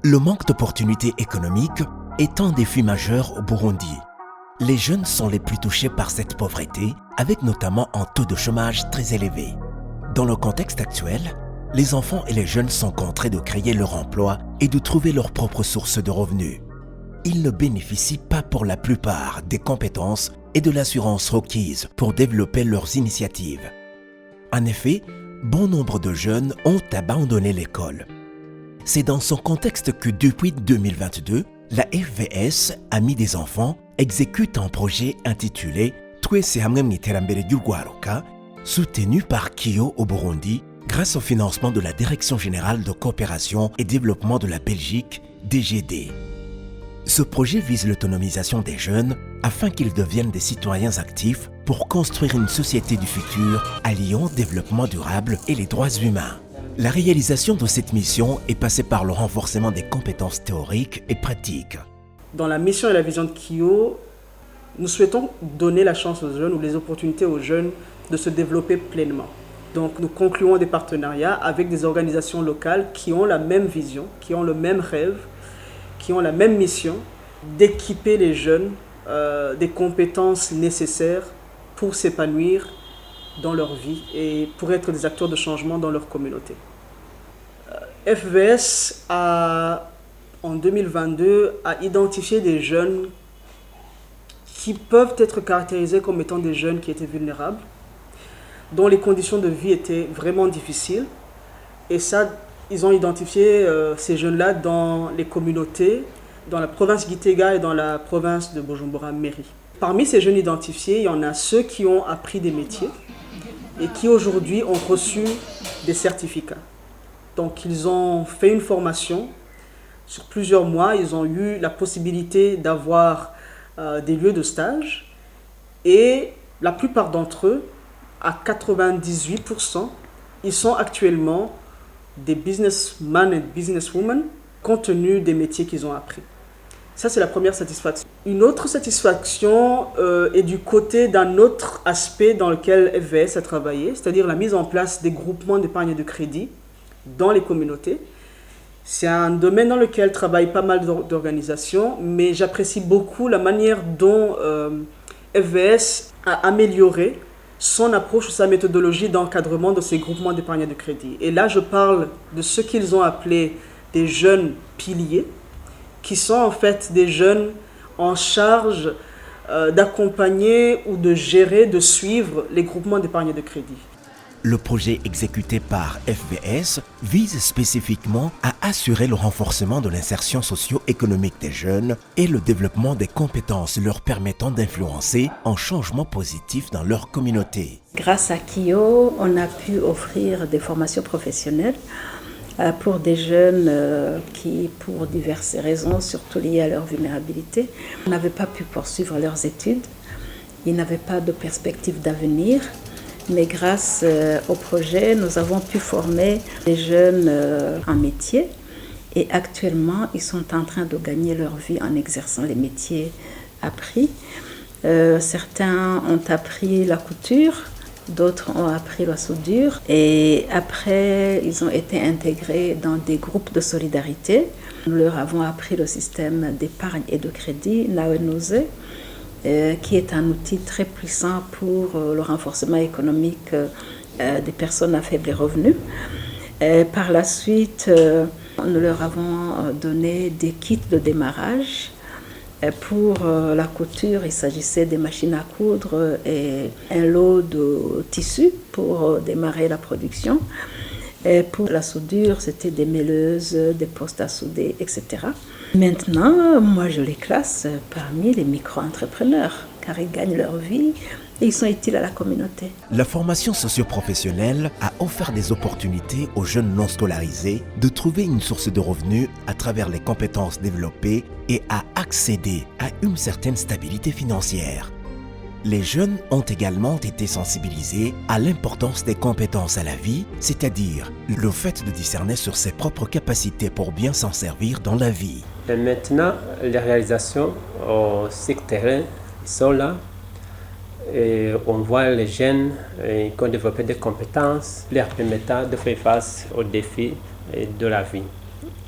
Le manque d'opportunités économiques est un défi majeur au Burundi. Les jeunes sont les plus touchés par cette pauvreté, avec notamment un taux de chômage très élevé. Dans le contexte actuel, les enfants et les jeunes sont contraints de créer leur emploi et de trouver leur propre source de revenus. Ils ne bénéficient pas pour la plupart des compétences et de l'assurance requises pour développer leurs initiatives. En effet, bon nombre de jeunes ont abandonné l'école. C'est dans ce contexte que depuis 2022, la FVS, Amis des enfants, exécute un projet intitulé Twese hamwe mw'iterambere ry'urwaruka, soutenu par KIO au Burundi grâce au financement de la Direction générale de coopération et développement de la Belgique, DGD. Ce projet vise l'autonomisation des jeunes afin qu'ils deviennent des citoyens actifs pour construire une société du futur alliant développement durable et les droits humains. La réalisation de cette mission est passée par le renforcement des compétences théoriques et pratiques. Dans la mission et la vision de KIO, nous souhaitons donner la chance aux jeunes ou les opportunités aux jeunes de se développer pleinement. Donc nous concluons des partenariats avec des organisations locales qui ont la même vision, qui ont le même rêve, qui ont la même mission d'équiper les jeunes des compétences nécessaires pour s'épanouir dans leur vie et pour être des acteurs de changement dans leur communauté. FVS en 2022 a identifié des jeunes qui peuvent être caractérisés comme étant des jeunes qui étaient vulnérables, dont les conditions de vie étaient vraiment difficiles. Et ça, ils ont identifié ces jeunes-là dans les communautés, dans la province Gitega et dans la province de Bujumbura-Mairie. Parmi ces jeunes identifiés, il y en a ceux qui ont appris des métiers et qui aujourd'hui ont reçu des certificats. Donc ils ont fait une formation sur plusieurs mois, ils ont eu la possibilité d'avoir des lieux de stage et la plupart d'entre eux, à 98%, ils sont actuellement des businessmen et businesswomen compte tenu des métiers qu'ils ont appris. Ça, c'est la première satisfaction. Une autre satisfaction est du côté d'un autre aspect dans lequel FVS a travaillé, c'est-à-dire la mise en place des groupements d'épargne de crédit dans les communautés. C'est un domaine dans lequel travaillent pas mal d'organisations, mais j'apprécie beaucoup la manière dont FVS a amélioré son approche ou sa méthodologie d'encadrement de ces groupements d'épargne de crédit. Et là, je parle de ce qu'ils ont appelé des jeunes piliers, qui sont en fait des jeunes en charge d'accompagner ou de gérer, de suivre les groupements d'épargne de crédit. Le projet exécuté par FVS vise spécifiquement à assurer le renforcement de l'insertion socio-économique des jeunes et le développement des compétences leur permettant d'influencer un changement positif dans leur communauté. Grâce à KIO, on a pu offrir des formations professionnelles pour des jeunes qui, pour diverses raisons, surtout liées à leur vulnérabilité, n'avaient pas pu poursuivre leurs études. Ils n'avaient pas de perspective d'avenir. Mais grâce au projet, nous avons pu former des jeunes en métier. Et actuellement, ils sont en train de gagner leur vie en exerçant les métiers appris. Certains ont appris la couture, d'autres ont appris la soudure. Et après, ils ont été intégrés dans des groupes de solidarité. Nous leur avons appris le système d'épargne et de crédit, Nawenose, qui est un outil très puissant pour le renforcement économique des personnes à faible revenu. Par la suite, nous leur avons donné des kits de démarrage. Pour la couture, il s'agissait des machines à coudre et un lot de tissus pour démarrer la production. Et pour la soudure, c'était des mêleuses, des postes à souder, etc. Maintenant, moi, je les classe parmi les micro-entrepreneurs, car ils gagnent leur vie et ils sont utiles à la communauté. La formation socio-professionnelle a offert des opportunités aux jeunes non scolarisés de trouver une source de revenus à travers les compétences développées et à accéder à une certaine stabilité financière. Les jeunes ont également été sensibilisés à l'importance des compétences à la vie, c'est-à-dire le fait de discerner sur ses propres capacités pour bien s'en servir dans la vie. Et maintenant, les réalisations au terrain sont là. Et on voit les jeunes qui ont développé des compétences leur permettant de faire face aux défis de la vie.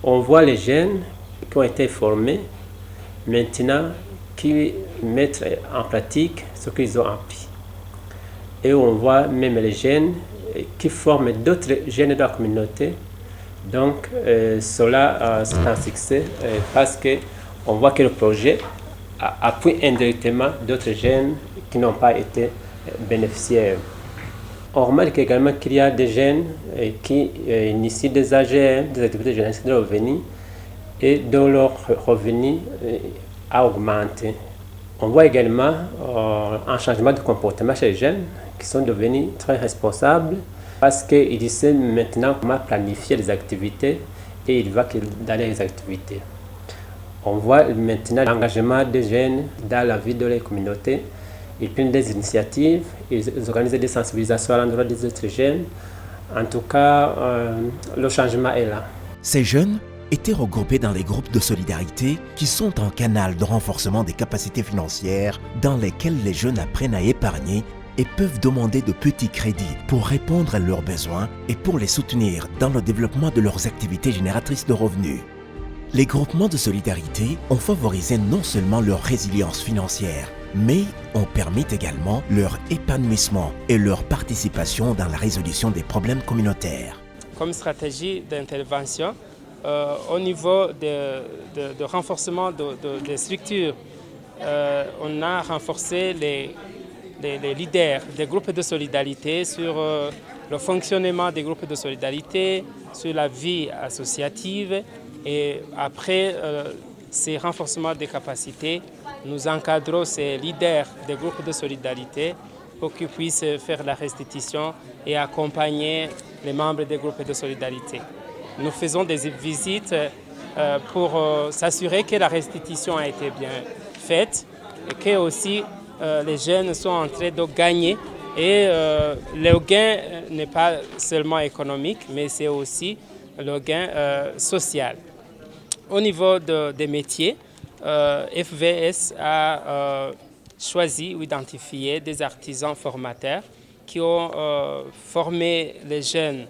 On voit les jeunes qui ont été formés maintenant qui mettent en pratique ce qu'ils ont appris. Et on voit même les jeunes qui forment d'autres jeunes de la communauté. Donc cela c'est un succès parce qu'on voit que le projet appuie indirectement d'autres jeunes qui n'ont pas été bénéficiaires. On remarque également qu'il y a des jeunes qui initient des AGM, des activités généralistes de revenus, et dont leur revenu a augmenté. On voit également un changement de comportement chez les jeunes qui sont devenus très responsables parce qu'ils savent maintenant comment planifier les activités et ils voient dans les activités. On voit maintenant l'engagement des jeunes dans la vie de la communauté. Ils prennent des initiatives, ils organisent des sensibilisations à l'endroit des autres jeunes. En tout cas, le changement est là. Ces jeunes étaient regroupés dans les groupes de solidarité qui sont un canal de renforcement des capacités financières dans lesquels les jeunes apprennent à épargner et peuvent demander de petits crédits pour répondre à leurs besoins et pour les soutenir dans le développement de leurs activités génératrices de revenus. Les groupements de solidarité ont favorisé non seulement leur résilience financière, mais ont permis également leur épanouissement et leur participation dans la résolution des problèmes communautaires. Comme stratégie d'intervention, au niveau de renforcement des structures, on a renforcé les leaders des groupes de solidarité sur le fonctionnement des groupes de solidarité, sur la vie associative. Et après ces renforcements des capacités, nous encadrons ces leaders des groupes de solidarité pour qu'ils puissent faire la restitution et accompagner les membres des groupes de solidarité. Nous faisons des visites pour s'assurer que la restitution a été bien faite et que aussi les jeunes sont en train de gagner. Et le gain n'est pas seulement économique, mais c'est aussi le gain social. Au niveau des métiers, FVS a choisi ou identifié des artisans formateurs qui ont formé les jeunes.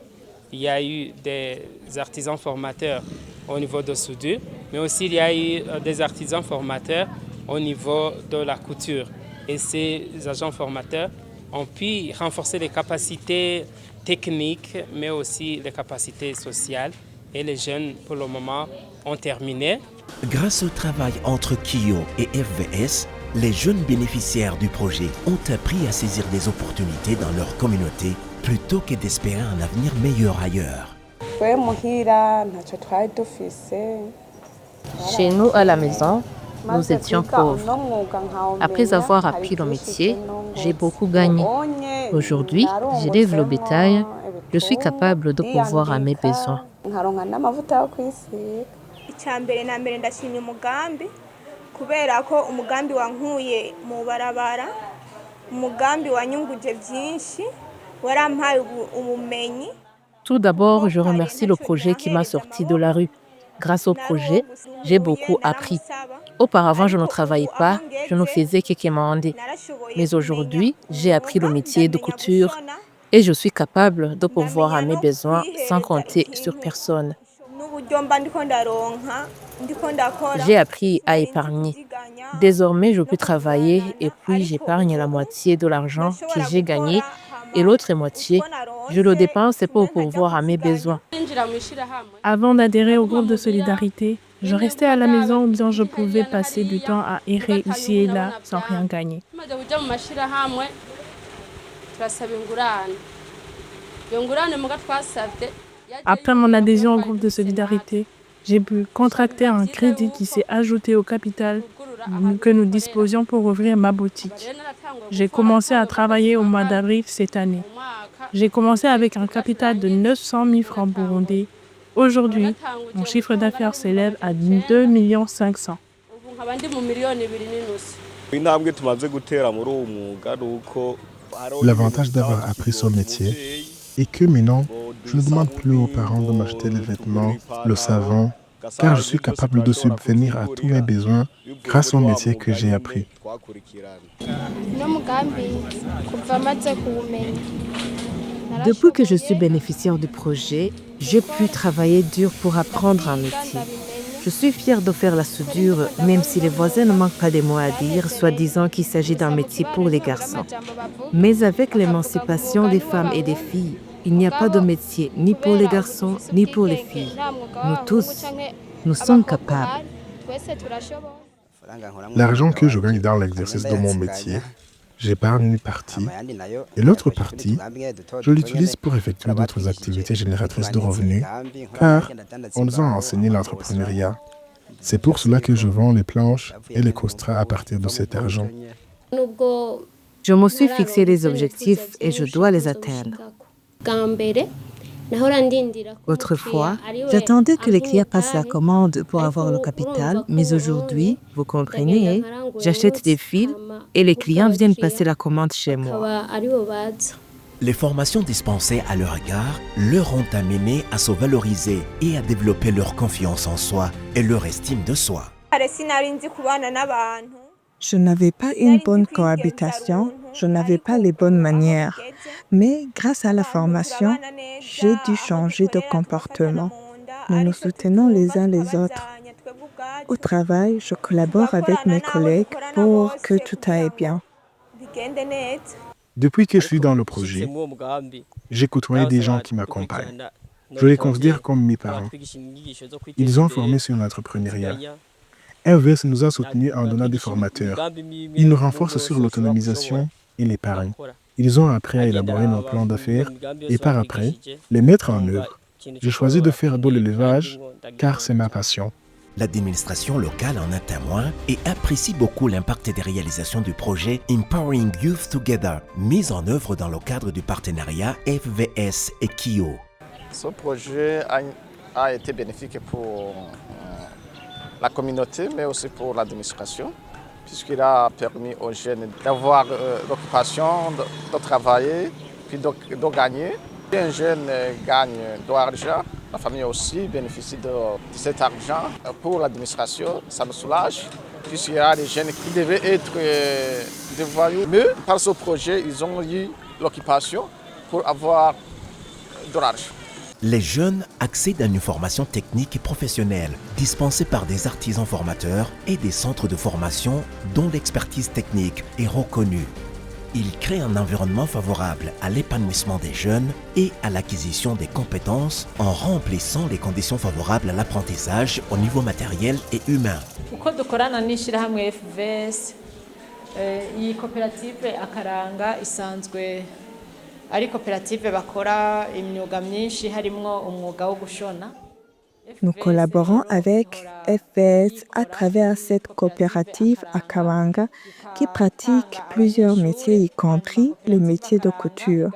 Il y a eu des artisans formateurs au niveau de soudure, mais aussi il y a eu des artisans formateurs au niveau de la couture. Et ces agents formateurs ont pu renforcer les capacités techniques, mais aussi les capacités sociales. Et les jeunes, pour le moment, ont terminé. Grâce au travail entre KIO et FVS, les jeunes bénéficiaires du projet ont appris à saisir des opportunités dans leur communauté plutôt que d'espérer un avenir meilleur ailleurs. Chez nous, à la maison, nous étions pauvres. Après avoir appris le métier, j'ai beaucoup gagné. Aujourd'hui, j'élève le bétail. Je suis capable de pourvoir à mes besoins. Icyambere na mbere ndashimye umugambi kubera ko umugambi wankuye mu barabara umugambi wanyunguje byinshi warampaye ubumenyi. Tout d'abord, je remercie le projet qui m'a sorti de la rue. Grâce au projet, j'ai beaucoup appris. Auparavant, je ne travaillais pas, je ne faisais que quémander. Mais aujourd'hui, j'ai appris le métier de couture et je suis capable de pourvoir à mes besoins sans compter sur personne. J'ai appris à épargner. Désormais, je peux travailler et puis j'épargne la moitié de l'argent que j'ai gagné et l'autre moitié, je le dépense pour pourvoir à mes besoins. Avant d'adhérer au groupe de solidarité, je restais à la maison où bien je pouvais passer du temps à errer ici et là sans rien gagner. Après mon adhésion au groupe de solidarité, j'ai pu contracter un crédit qui s'est ajouté au capital que nous disposions pour ouvrir ma boutique. J'ai commencé à travailler au mois d'avril cette année. J'ai commencé avec un capital de 900 000 francs burundais. Aujourd'hui, mon chiffre d'affaires s'élève à 2 500 000. L'avantage d'avoir appris ce métier est que maintenant, je ne demande plus aux parents de m'acheter les vêtements, le savon, car je suis capable de subvenir à tous mes besoins grâce au métier que j'ai appris. Depuis que je suis bénéficiaire du projet, j'ai pu travailler dur pour apprendre un métier. Je suis fière de faire la soudure, même si les voisins ne manquent pas de mots à dire, soi-disant qu'il s'agit d'un métier pour les garçons. Mais avec l'émancipation des femmes et des filles, il n'y a pas de métier ni pour les garçons ni pour les filles. Nous tous, nous sommes capables. L'argent que je gagne dans l'exercice de mon métier, j'épargne une partie et l'autre partie, je l'utilise pour effectuer d'autres activités génératrices de revenus, car on nous a enseigné l'entrepreneuriat. C'est pour cela que je vends les planches et les costrats à partir de cet argent. Je me suis fixé des objectifs et je dois les atteindre. Autrefois, j'attendais que les clients passent la commande pour avoir le capital, mais aujourd'hui, vous comprenez, j'achète des fils et les clients viennent passer la commande chez moi. Les formations dispensées à leur égard leur ont amené à se valoriser et à développer leur confiance en soi et leur estime de soi. Je n'avais pas une bonne cohabitation, je n'avais pas les bonnes manières. Mais grâce à la formation, j'ai dû changer de comportement. Nous nous soutenons les uns les autres. Au travail, je collabore avec mes collègues pour que tout aille bien. Depuis que je suis dans le projet, j'ai côtoyé des gens qui m'accompagnent. Je les considère comme mes parents. Ils ont formé sur l'entrepreneuriat. FVS nous a soutenus en donnant des formateurs. Ils nous renforcent sur l'autonomisation et l'épargne. Ils ont appris à élaborer nos plans d'affaires et par après, les mettre en œuvre. J'ai choisi de faire de l'élevage car c'est ma passion. L'administration locale en est témoin et apprécie beaucoup l'impact des réalisations du projet Empowering Youth Together, mis en œuvre dans le cadre du partenariat FVS et KIO. Ce projet a été bénéfique pour la communauté, mais aussi pour l'administration, puisqu'il a permis aux jeunes d'avoir l'occupation, de travailler, puis de gagner. Si un jeune gagne de l'argent, la famille aussi bénéficie de cet argent. Pour l'administration, ça nous soulage, puisqu'il y a des jeunes qui devaient être des voyous. Mais par ce projet, ils ont eu l'occupation pour avoir de l'argent. Les jeunes accèdent à une formation technique et professionnelle dispensée par des artisans formateurs et des centres de formation dont l'expertise technique est reconnue. Ils créent un environnement favorable à l'épanouissement des jeunes et à l'acquisition des compétences en remplissant les conditions favorables à l'apprentissage au niveau matériel et humain. Nous collaborons avec FVS à travers cette coopérative à Kawanga qui pratique plusieurs métiers, y compris le métier de couture.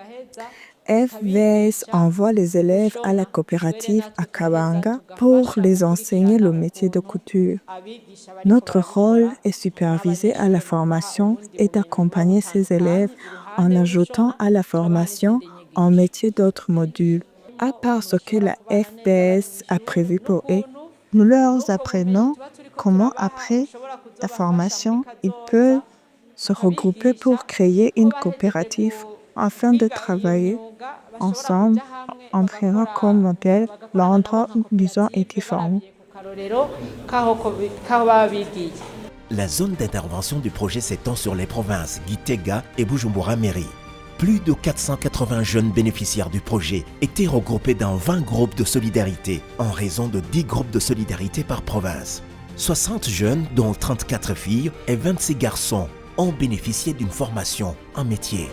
FVS envoie les élèves à la coopérative à Kawanga pour les enseigner le métier de couture. Notre rôle est superviser à la formation et d'accompagner ces élèves en ajoutant à la formation en métier d'autres modules. À part ce que la FVS a prévu pour eux, nous leur apprenons comment, après la formation, ils peuvent se regrouper pour créer une coopérative afin de travailler ensemble en prenant comme modèle l'endroit où ils ont été formés. La zone d'intervention du projet s'étend sur les provinces Gitega et Bujumbura-Mairie. Plus de 480 jeunes bénéficiaires du projet étaient regroupés dans 20 groupes de solidarité, en raison de 10 groupes de solidarité par province. 60 jeunes, dont 34 filles et 26 garçons, ont bénéficié d'une formation en métier.